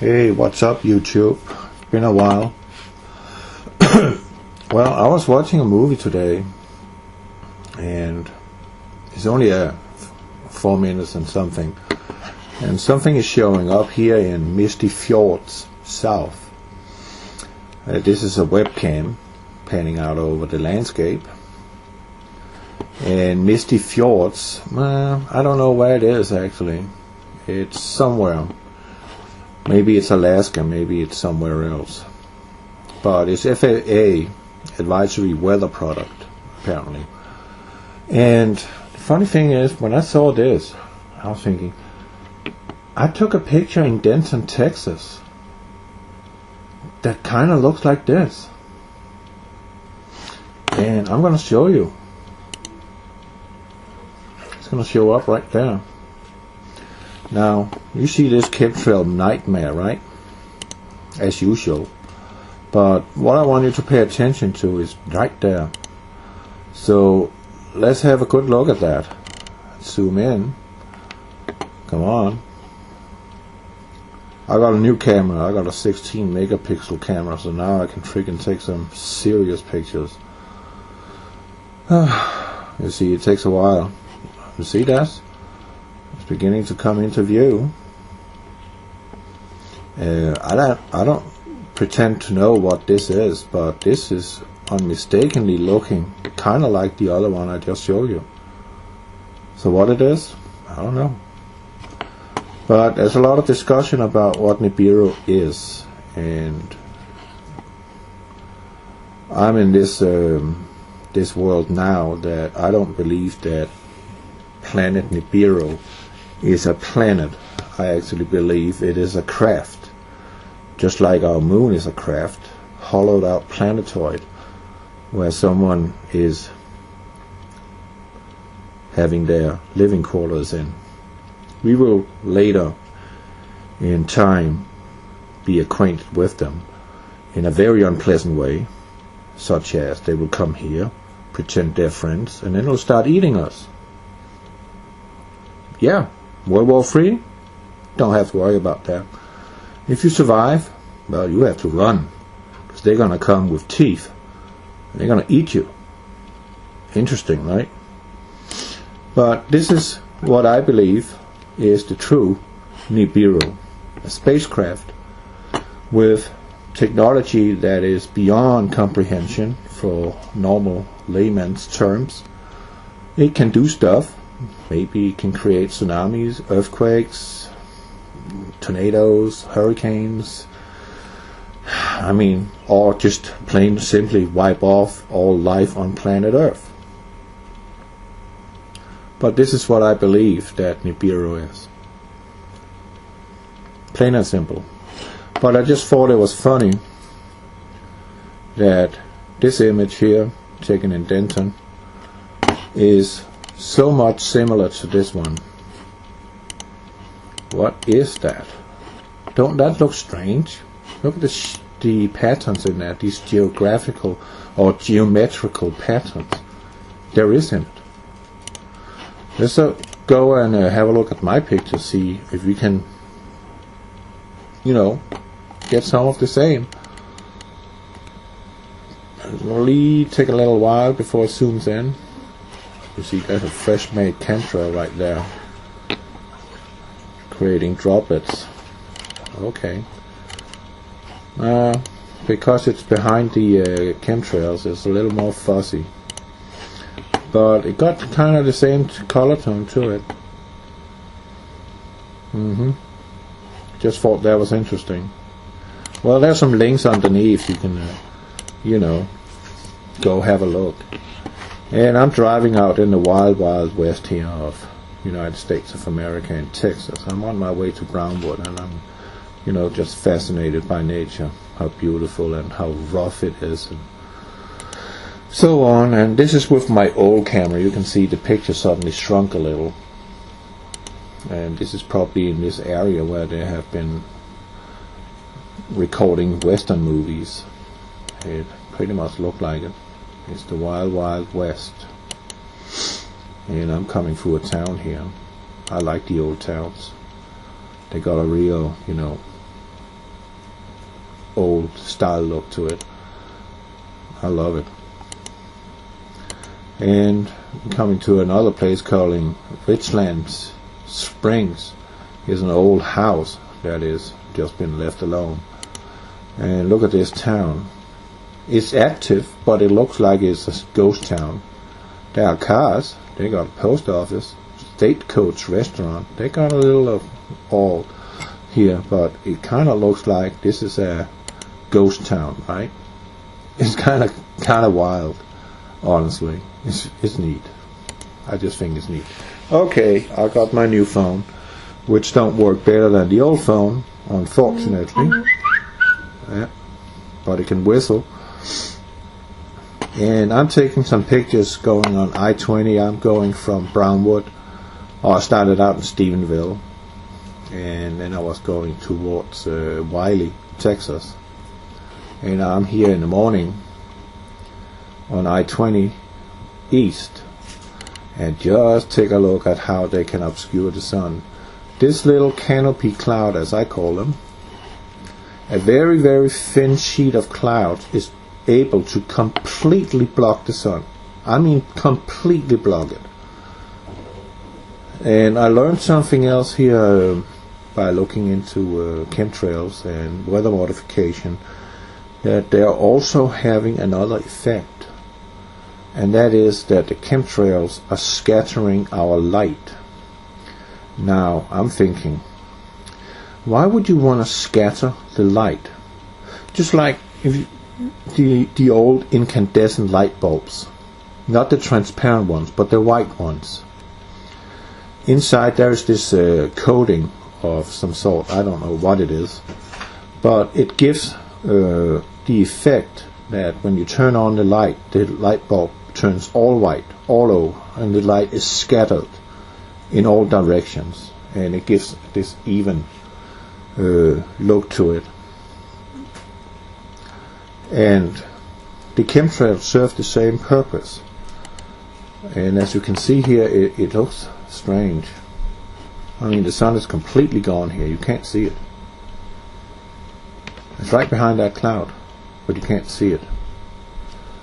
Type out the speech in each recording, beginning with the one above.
Hey, what's up, YouTube? It's been a while. Well, I was watching a movie today, and it's only 4 minutes and something. And something is showing up here in Misty Fjords, south. This is a webcam panning out over the landscape. And Misty Fjords, I don't know where it is actually. It's somewhere. Maybe it's Alaska, maybe it's somewhere else. But it's FAA advisory weather product, apparently. And the funny thing is, when I saw this, I was thinking, I took a picture in Denton, Texas that kind of looks like this. And I'm going to show you. It's going to show up right there. Now, you see this chemtrail nightmare, right? As usual. But what I want you to pay attention to is right there. So, let's have a good look at that. Zoom in. Come on. I got a new camera. I got a 16 megapixel camera, so now I can freaking take some serious pictures. You see, it takes a while. You see that? It's beginning to come into view. I don't pretend to know what this is, but this is unmistakably looking kind of like the other one I just showed you. So what it is, I don't know. But there's a lot of discussion about what Nibiru is, and I'm in this world now that I don't believe that planet Nibiru is a planet. I actually believe it is a craft, just like our moon is a craft, hollowed out planetoid, where someone is having their living quarters in. We will later in time be acquainted with them in a very unpleasant way, such as they will come here, pretend they're friends, and then they'll start eating us. Yeah, World War III? Don't have to worry about that. If you survive, well, you have to run, because they're going to come with teeth, and they're going to eat you. Interesting, right? But this is what I believe is the true Nibiru, a spacecraft with technology that is beyond comprehension for normal layman's terms. It can do stuff. Maybe it can create tsunamis, earthquakes, tornadoes, hurricanes. I mean, or just plain simply wipe off all life on planet Earth. But this is what I believe that Nibiru is. Plain and simple. But I just thought it was funny that this image here, taken in Denton, is so much similar to this one. What is that? Don't that look strange? Look at the patterns in there, these geographical or geometrical patterns there is in it. Let's go and have a look at my picture, see if we can, get some of the same. It'll take a little while before it zooms in. You see, there's a fresh-made chemtrail right there, creating droplets. Okay. Because it's behind the chemtrails, it's a little more fuzzy. But it got kind of the same color tone to it. Just thought that was interesting. Well, there's some links underneath. You can, go have a look. And I'm driving out in the wild, wild west here of United States of America in Texas. I'm on my way to Brownwood, and I'm, just fascinated by nature, how beautiful and how rough it is, and so on. And this is with my old camera. You can see the picture suddenly shrunk a little. And this is probably in this area where they have been recording Western movies. It pretty much looked like it. It's the wild, wild west. And I'm coming through a town here. I like the old towns. They got a real, old style look to it. I love it. And coming to another place called Richland Springs. Here's an old house that is just been left alone. And look at this town. It's active, but it looks like it's a ghost town. There are cars. They got a post office, Stagecoach restaurant. They got a little of all here, but it kind of looks like this is a ghost town, right? It's kind of wild, honestly. It's neat. I just think it's neat. Okay, I got my new phone, which don't work better than the old phone, unfortunately. Yeah, but it can whistle. And I'm taking some pictures going on I-20. I'm going from Brownwood. I started out in Stephenville, and then I was going towards Wiley, Texas. And I'm here in the morning on I-20 East. And just take a look at how they can obscure the sun. This little canopy cloud, as I call them, a very, very thin sheet of cloud, is able to completely block the sun. I mean completely block it. And I learned something else here by looking into chemtrails and weather modification, that they are also having another effect, and that is that the chemtrails are scattering our light. Now I'm thinking, why would you want to scatter the light? Just like if the old incandescent light bulbs, not the transparent ones, but the white ones. Inside there is this coating of some sort. I don't know what it is, but it gives the effect that when you turn on the light bulb turns all white all over, and the light is scattered in all directions, and it gives this even look to it. And the chemtrails serve the same purpose. And as you can see here, it looks strange. I mean, the sun is completely gone here. You can't see it. It's right behind that cloud, but you can't see it.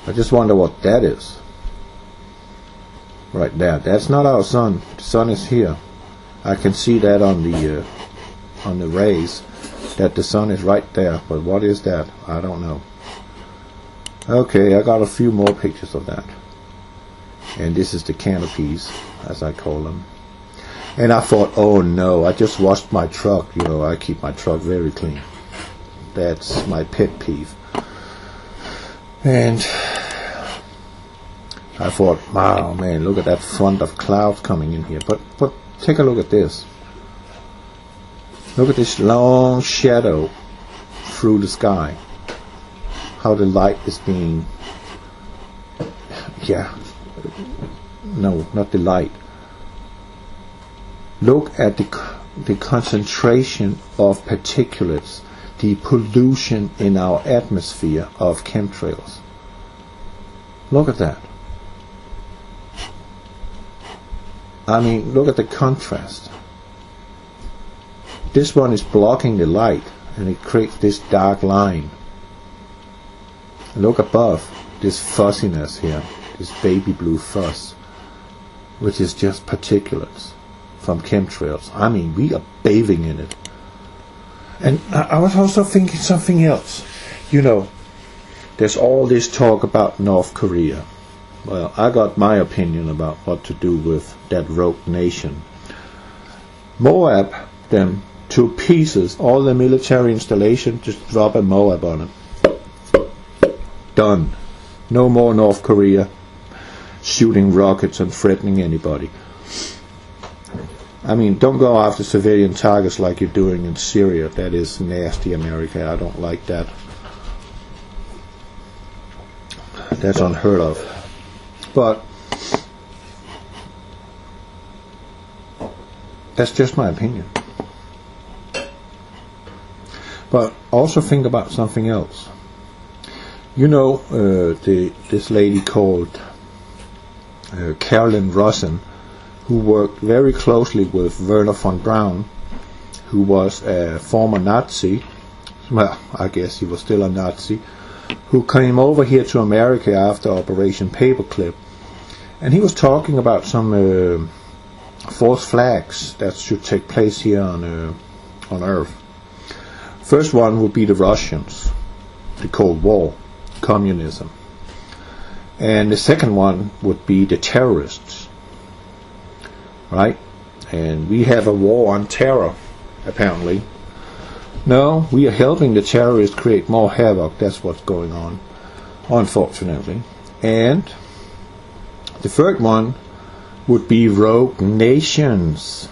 I just wonder what that is. Right there. That's not our sun. The sun is here. I can see that on the rays, that the sun is right there. But what is that? I don't know. Okay, I got a few more pictures of that. And this is the canopies, as I call them. And I thought, oh no, I just washed my truck. You know, I keep my truck very clean. That's my pet peeve. And I thought, wow, man, look at that front of clouds coming in here. But take a look at this. Look at this long shadow through the sky. How the light is being, no, not the light. Look at the concentration of particulates, the pollution in our atmosphere of chemtrails. Look at that. I mean, look at the contrast. This one is blocking the light, and it creates this dark line. Look above, this fuzziness here, this baby blue fuzz, which is just particulates from chemtrails. I mean, we are bathing in it. And I was also thinking something else. You know, there's all this talk about North Korea. Well, I got my opinion about what to do with that rogue nation. Moab them to pieces, all the military installation, just drop a Moab on it. Done. No more North Korea shooting rockets and threatening anybody. I mean, don't go after civilian targets like you're doing in Syria. That is nasty, America. I don't like that. That's unheard of. But that's just my opinion. But also think about something else. You know, this lady called Carolyn Rosen, who worked very closely with Werner von Braun, who was a former Nazi, well, I guess he was still a Nazi, who came over here to America after Operation Paperclip, and he was talking about some false flags that should take place here on Earth. First one would be the Russians, the Cold War, communism. And the second one would be the terrorists, right? And we have a war on terror, apparently. No, we are helping the terrorists create more havoc. That's what's going on, unfortunately. And the third one would be rogue nations.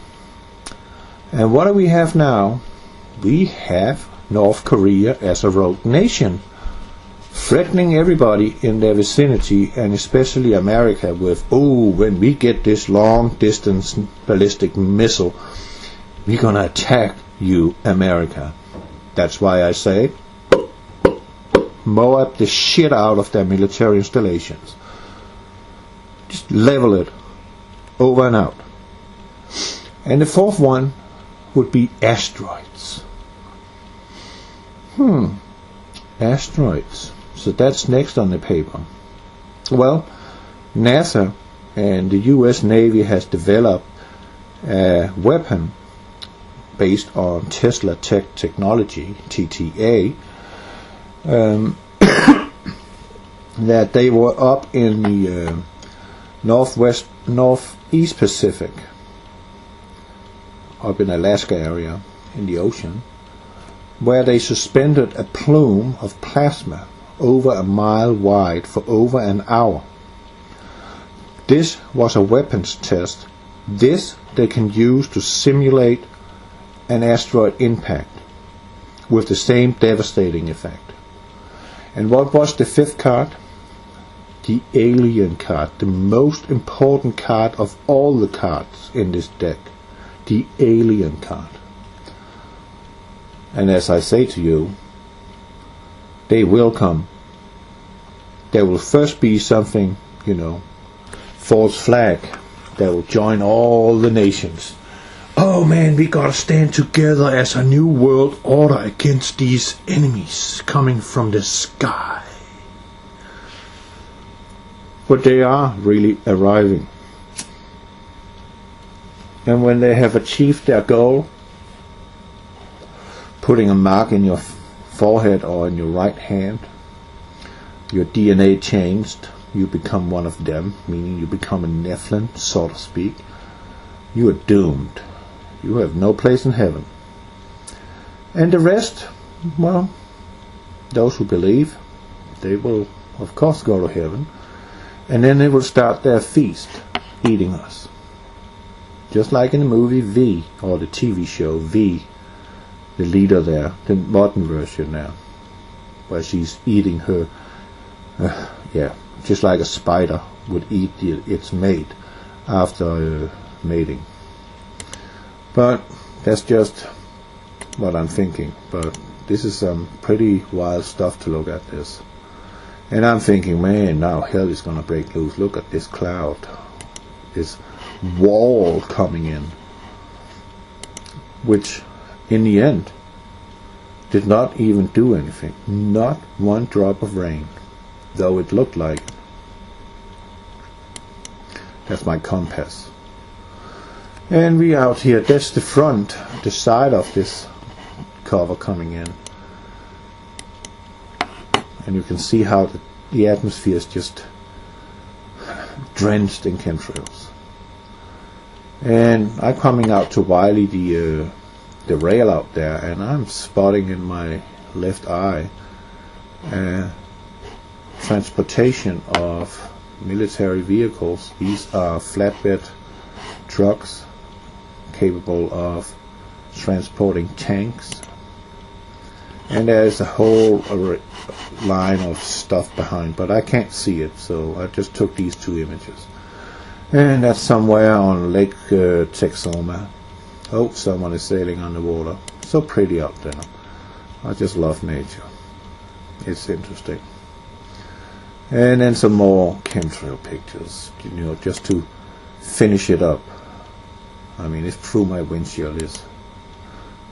And what do we have now? We have North Korea as a rogue nation, threatening everybody in their vicinity, and especially America with, oh, when we get this long-distance ballistic missile, we're gonna attack you, America. That's why I say, mow up the shit out of their military installations. Just level it, over and out. And the fourth one would be asteroids. Asteroids. So that's next on the paper. Well, NASA and the US Navy has developed a weapon based on Tesla Tech technology, TTA, that they were up in the northeast Pacific, up in Alaska area, in the ocean, where they suspended a plume of plasma over a mile wide for over an hour. This was a weapons test. This they can use to simulate an asteroid impact with the same devastating effect. And what was the fifth card? The alien card, the most important card of all the cards in this deck. The alien card. And as I say to you, they will come. There will first be something, false flag that will join all the nations. Oh man, we gotta stand together as a new world order against these enemies coming from the sky. But they are really arriving. And when they have achieved their goal, putting a mark in your forehead or in your right hand, your DNA changed, you become one of them, meaning you become a Nephilim, so to speak. You are doomed. You have no place in heaven. And the rest, well, those who believe, they will of course go to heaven, and then they will start their feast, eating us. Just like in the movie V, or the TV show V, the leader there, the modern version now, where she's eating her, just like a spider would eat its mate after mating. But that's just what I'm thinking. But this is some pretty wild stuff to look at this. And I'm thinking, man, now hell is gonna break loose. Look at this cloud, this wall coming in, which in the end did not even do anything. Not one drop of rain, though it looked like it. That's my compass. And we out here, that's the front, the side of this cover coming in. And you can see how the atmosphere is just drenched in chemtrails. And I'm coming out to Wiley, the rail out there, and I'm spotting in my left eye transportation of military vehicles. These are flatbed trucks capable of transporting tanks, and there's a whole line of stuff behind, but I can't see it, so I just took these two images. And that's somewhere on Lake Texoma. Oh, someone is sailing on the water. So pretty out there. I just love nature. It's interesting. And then some more chemtrail pictures, just to finish it up. I mean, it's true my windshield is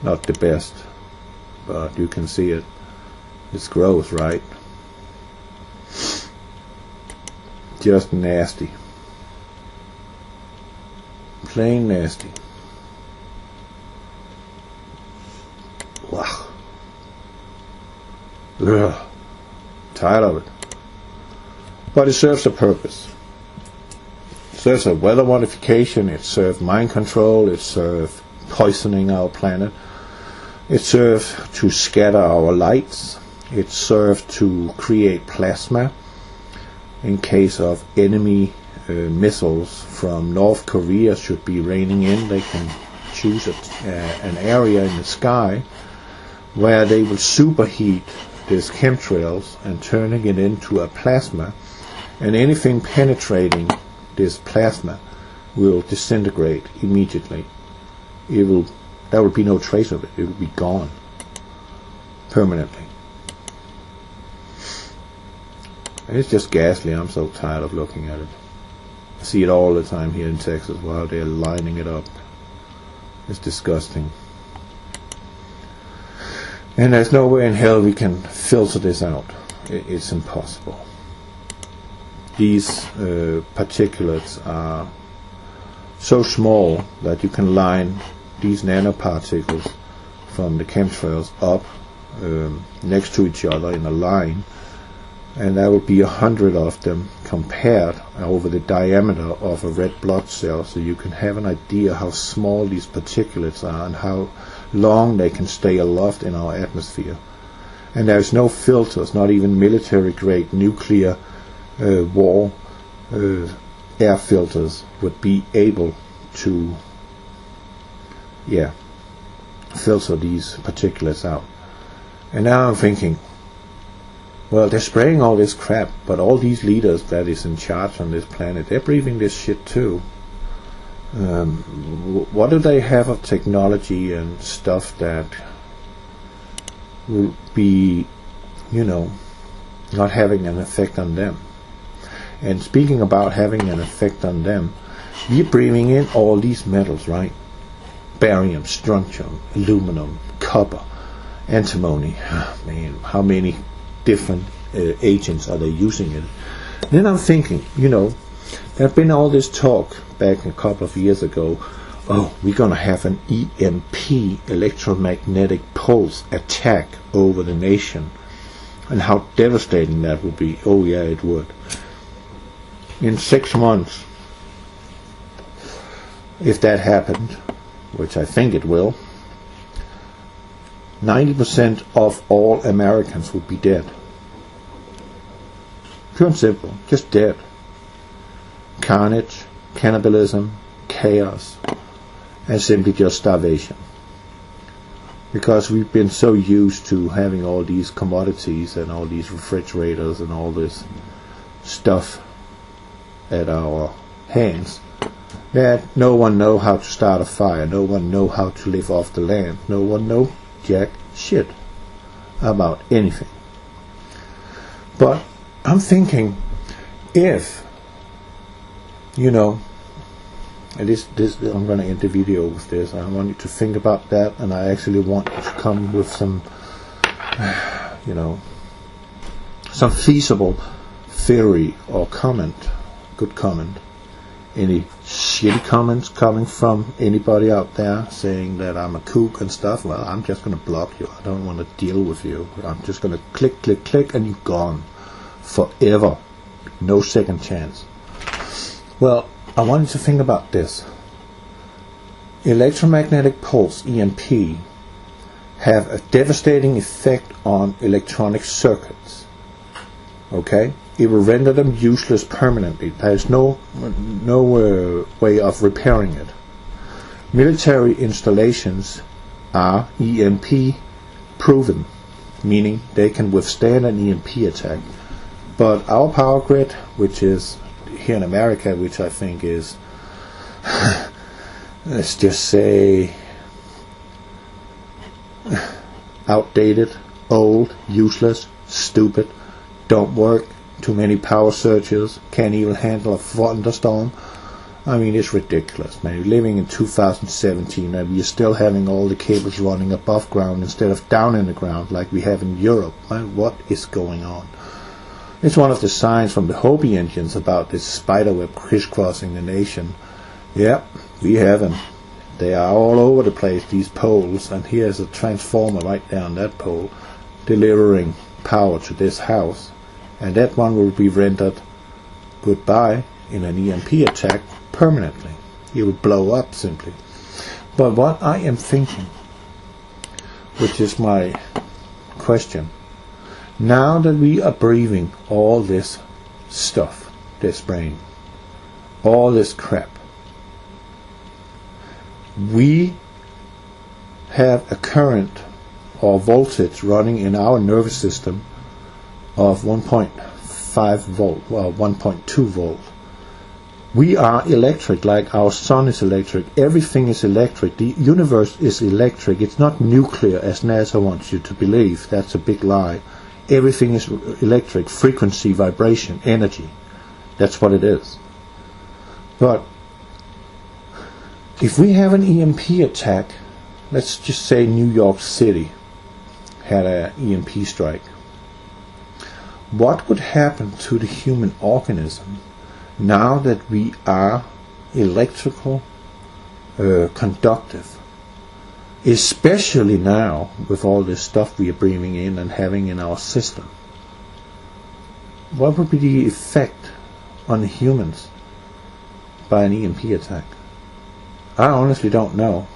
not the best, but you can see it. It's gross, right? Just nasty. Plain nasty. Wow. Ugh. Tired of it. But it serves a purpose. It serves a weather modification, it serves mind control, it serves poisoning our planet, it serves to scatter our lights, it serves to create plasma in case of enemy missiles from North Korea should be raining in. They can choose an area in the sky where they will superheat these chemtrails and turning it into a plasma, and anything penetrating this plasma will disintegrate immediately. There will be no trace of it. It will be gone permanently. It's just ghastly. I'm so tired of looking at it. I see it all the time here in Texas while they're lining it up. It's disgusting. And there's no way in hell we can filter this out. It's impossible. These particulates are so small that you can line these nanoparticles from the chemtrails up next to each other in a line, and there will be 100 of them compared over the diameter of a red blood cell, so you can have an idea how small these particulates are and how long they can stay aloft in our atmosphere. And there's no filters, not even military grade nuclear war air filters would be able to filter these particulates out. And now I'm thinking, well, they're spraying all this crap, but all these leaders that is in charge on this planet, they're breathing this shit too. What do they have of technology and stuff that will be, not having an effect on them? And speaking about having an effect on them, we're breathing in all these metals, right? Barium, strontium, aluminum, copper, antimony. Oh, man, how many different agents are they using it? Then I'm thinking, there's been all this talk back a couple of years ago, oh, we're going to have an EMP, electromagnetic pulse attack over the nation, and how devastating that would be. Oh yeah, it would. In 6 months, if that happened, which I think it will, 90% of all Americans would be dead. Pure and simple, just dead. Carnage, cannibalism, chaos, and simply just starvation. Because we've been so used to having all these commodities and all these refrigerators and all this stuff at our hands that no one know how to start a fire, no one know how to live off the land, no one know jack shit about anything. But I'm thinking, if and this I'm going to end the video with this. I want you to think about that, and I actually want you to come with some some feasible theory or comment, good comment. Any shitty comments coming from anybody out there saying that I'm a kook and stuff, well, I'm just going to block you. I don't want to deal with you. I'm just going to click, click, click, and you're gone forever. No second chance. Well, I want you to think about this. Electromagnetic pulse, EMP, have a devastating effect on electronic circuits. Okay? It will render them useless permanently. There is no way of repairing it. Military installations are EMP proven, meaning they can withstand an EMP attack. But our power grid, which is here in America, which I think is, let's just say, outdated, old, useless, stupid, don't work, too many power surges, can't even handle a thunderstorm. I mean, it's ridiculous, man. We're living in 2017 and we're still having all the cables running above ground instead of down in the ground like we have in Europe. Man, what is going on? It's one of the signs from the Hopi Indians about this spiderweb crisscrossing the nation. Yeah, we have them. They are all over the place, these poles, and here's a transformer right down that pole delivering power to this house, and that one will be rendered goodbye in an EMP attack permanently. It will blow up simply. But what I am thinking, which is my question, now that we are breathing all this stuff, this brain, all this crap, we have a current or voltage running in our nervous system of 1.5 volt, well 1.2 volt. We are electric, like our sun is electric. Everything is electric. The universe is electric. It's not nuclear as NASA wants you to believe. That's a big lie. Everything is electric, frequency, vibration, energy. That's what it is. But if we have an EMP attack, let's just say New York City had an EMP strike, what would happen to the human organism now that we are electrical conductive, especially now with all this stuff we are breathing in and having in our system? What would be the effect on the humans by an EMP attack? I honestly don't know.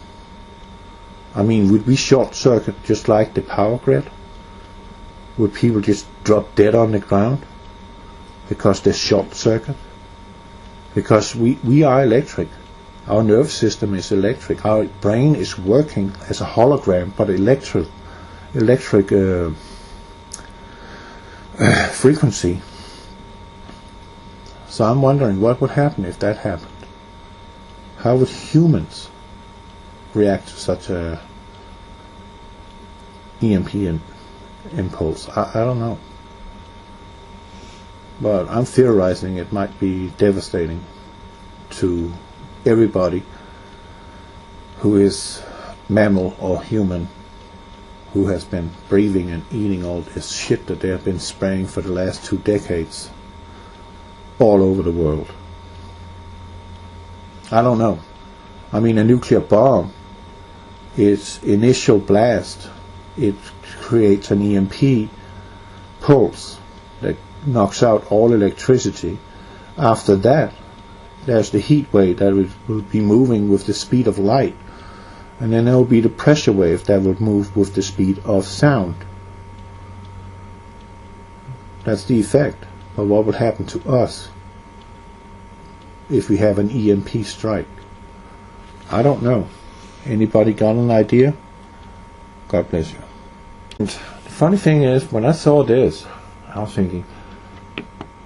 I mean, would we short circuit just like the power grid? Would people just drop dead on the ground because they're short circuit? Because we are electric. Our nervous system is electric. Our brain is working as a hologram, but electric frequency. So I'm wondering what would happen if that happened. How would humans react to such a EMP impulse? I don't know. But I'm theorizing it might be devastating to everybody who is mammal or human, who has been breathing and eating all this shit that they have been spraying for the last 2 decades all over the world. I don't know. I mean, a nuclear bomb, its initial blast, it creates an EMP pulse that knocks out all electricity. After that, there's the heat wave that will be moving with the speed of light, and then there will be the pressure wave that will move with the speed of sound. That's the effect. But what would happen to us if we have an EMP strike? I don't know. Anybody got an idea? God bless you. And the funny thing is, when I saw this, I was thinking,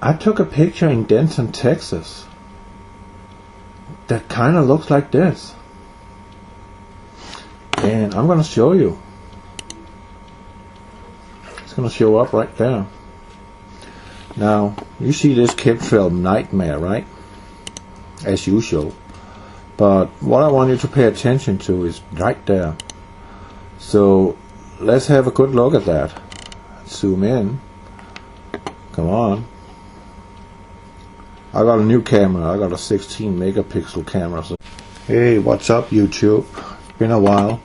I took a picture in Denton, Texas that kind of looks like this. And I'm going to show you. It's going to show up right there. Now, you see this chemtrail nightmare, right? As usual. But what I want you to pay attention to is right there. So, let's have a good look at that. Zoom in. Come on. I got a new camera. I got a 16 megapixel camera. So. Hey, what's up, YouTube? It's been a while.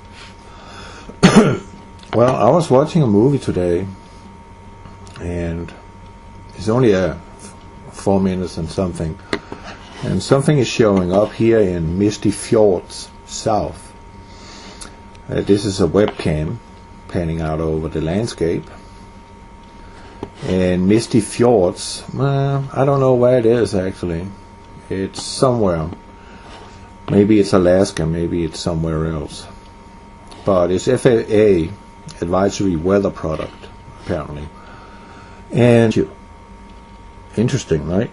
Well, I was watching a movie today, and it's only 4 minutes and something. And something is showing up here in Misty Fjords, south. This is a webcam panning out over the landscape. And Misty Fjords, I don't know where it is actually. It's somewhere. Maybe it's Alaska, maybe it's somewhere else. But it's FAA advisory weather product, apparently. And interesting, right?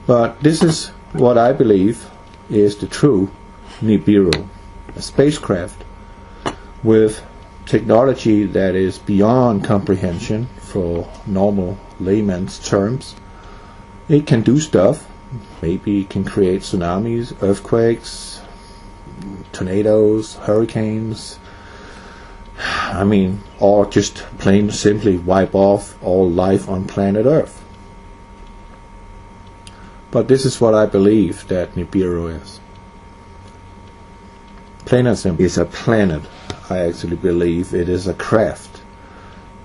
But this is what I believe is the true Nibiru, a spacecraft with technology that is beyond comprehension for normal layman's terms. It can do stuff. maybe can create tsunamis, earthquakes, tornadoes, hurricanes. I mean, or just plain simply wipe off all life on planet Earth. But this is what I believe that Nibiru is. Plain and simple, it's a planet. I actually believe it is a craft.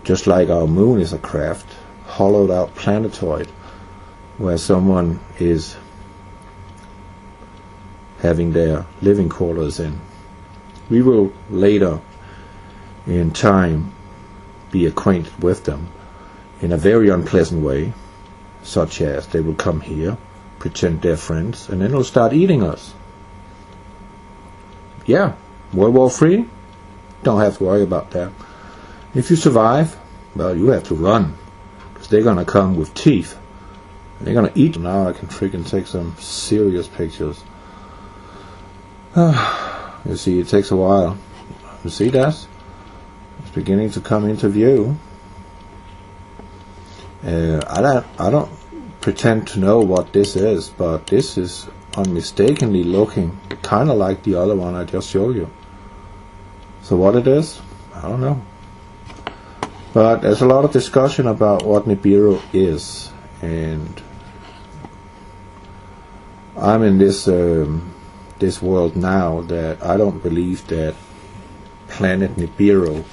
Just like our moon is a craft, hollowed out planetoid, where someone is having their living quarters in. We will later in time be acquainted with them in a very unpleasant way, such as they will come here, pretend they're friends, and then they'll start eating us. Yeah, World War III, don't have to worry about that. If you survive, well, you have to run, because they're gonna come with teeth, and they're gonna eat you. Now I can freaking take some serious pictures. You see, it takes a while. You see that? It's beginning to come into view. I don't pretend to know what this is, but this is unmistakably looking kind of like the other one I just showed you. So what it is, I don't know. But there's a lot of discussion about what Nibiru is, and I'm in this world now that I don't believe that planet Nibiru